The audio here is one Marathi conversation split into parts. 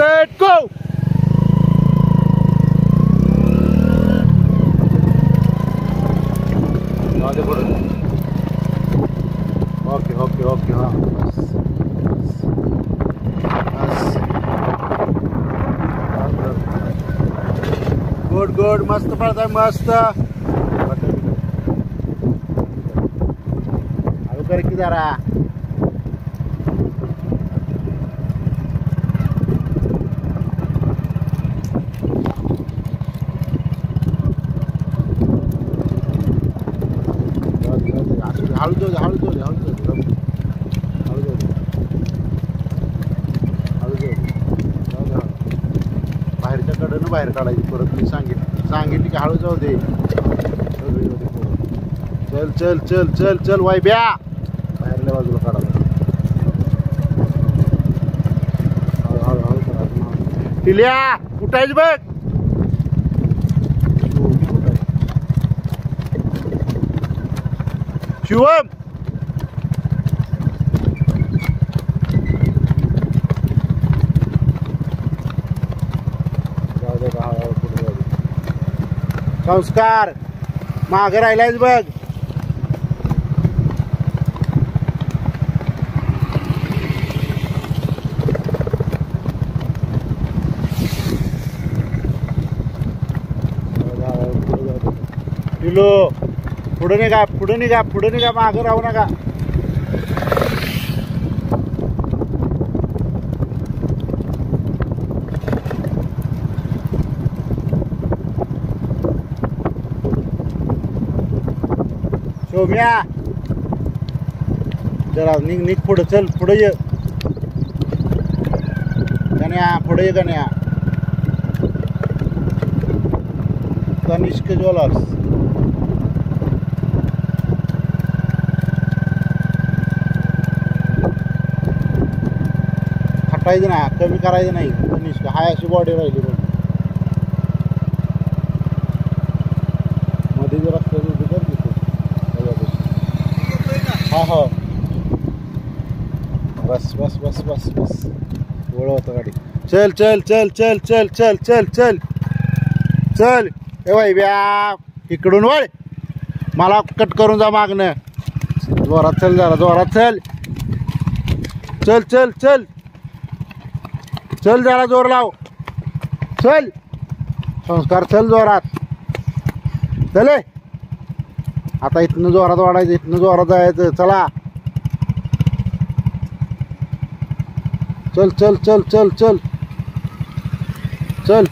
Set go. Okay okay okay. हां गुड गुड. मस्त पडताय मस्त. हळू कर की जरा. हळू जाऊ दे हळू जाऊ दे हळू जाऊ दे हळू जाऊ दे हळू जाऊ दे. बाहेरच्या कडेनं बाहेर काढायची परत. मी सांगितली की हळू जाऊ दे. चल चल चल चल चल वायब्या. बाहेरल्या बाजूला काढा. हळू हळू हळू करा. टिल्या उठायच बघ. शिवम संस्कार मागे राहिलायच बघ. टिलो पुढे निघा पुढे निघा पुढे निघा. मागे राहू नका. सौम्या जरा निघ निघ पुढे. चल पुढे ये गण्या. पुढे ये गण्या. तनिष्क ज्वेलर्स. हटायचं ना कमी करायचं नाही. तनिष्क हाय अशी बॉडी राहिली बघ. मध्ये जर रस्त्यात उभी कर तिथे. हा हो बस बस बस बस बस. वळवतं गाडी. चल चल चल चल चल चल चल चल चल. ए बाई ब्या इकडून वळ. मला कट करून जा मागणं. जोरात चल जरा जोरात चल. चल चल चल चल जरा जोर लाव. चल संस्कार चल जोरात. चले आता इथनं जोरात वाढायचं. इथनं जोरात जायचं. चला चल चल चल चल चल चल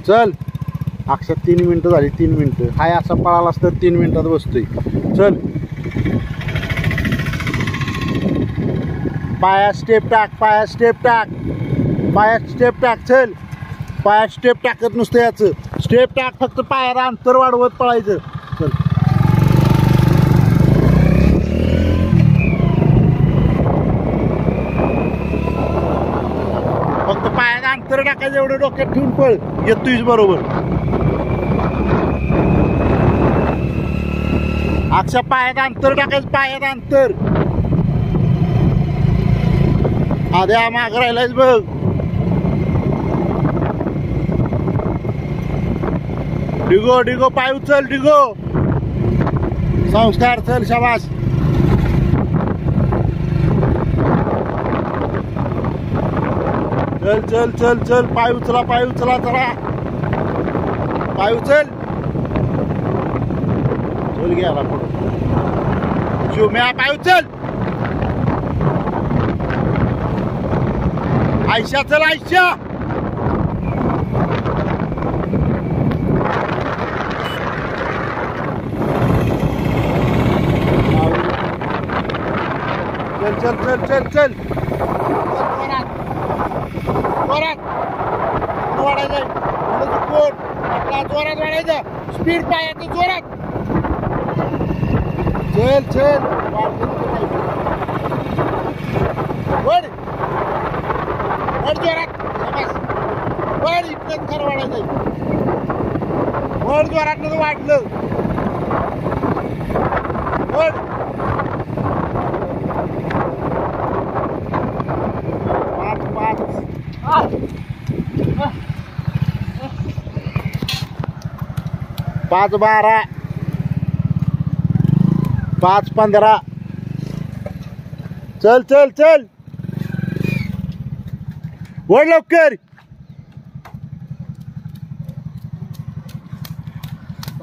चल. अक्षर 3 मिनटं झाली. 3 मिनटं हाय असा पळालास तर 3 मिनिटात बसतोय. चल पाया स्टेप टाक. पाया स्टेप टाक. पाया स्टेप टाक. चल पाया स्टेप टाकत नुसतं याचं. स्टेप टाक फक्त. पायाला अंतर वाढवत पळायचं. चल फक्त पायाला अंतर टाकायचं. एवढं डोक्यात ठेवून पळ. येतोयच बरोबर. अक्षा पायात अंतर टाकायचं. पायात अंतर. आद्या माग राहिलायच बघ. डिगो डिगो पाय उचल. डिगो संस्कार चल शाबास. चल चल चल चल. पाय उचला पाय उचला. चला पाय उचल. चल गेला पुढे. शिवम्या पाय उचल. आयशा चल आयशा. चल चल चल चल चल. जोरात वाढायचं. जोरात वाढायचं. स्पीड पायाचं जोरात. चल चल वड वड जोरात. वड इतकं खरं वाढायचं. वड जोरात वाढलं. वड 5-12 5-15 चल चल चल वळ लवकर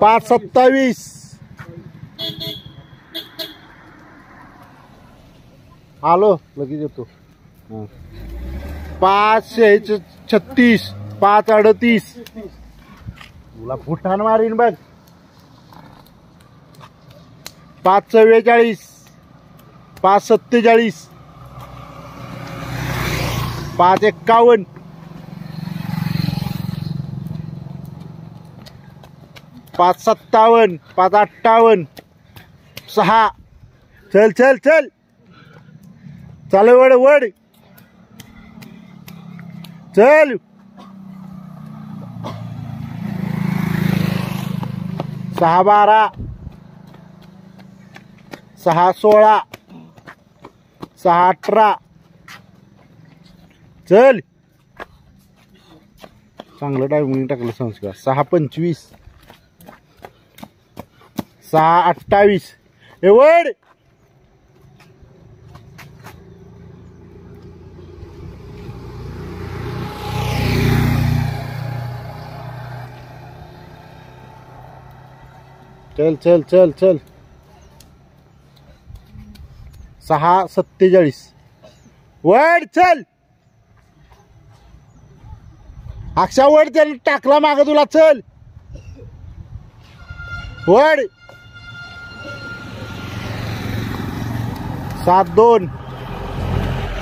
5-27 आलो लगेच येतो 5-36 5-38 तुला फुटाण मारीन बघ 5-44 5-47 5-51 5-57 5-58 6 चल चल चल चाल वड वड चल 6-12 6-16 6-18 चल चांगलं टायमिंग टाकलं संस्कार 6-25 6-28 हे वड चल चल चल चल 6-47 वड चल अक्षा वड चल टाकला माग तुला चल वड 7-2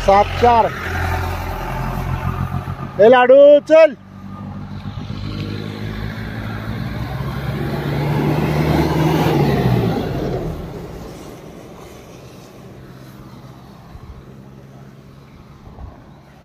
7-4 ए लाडू चल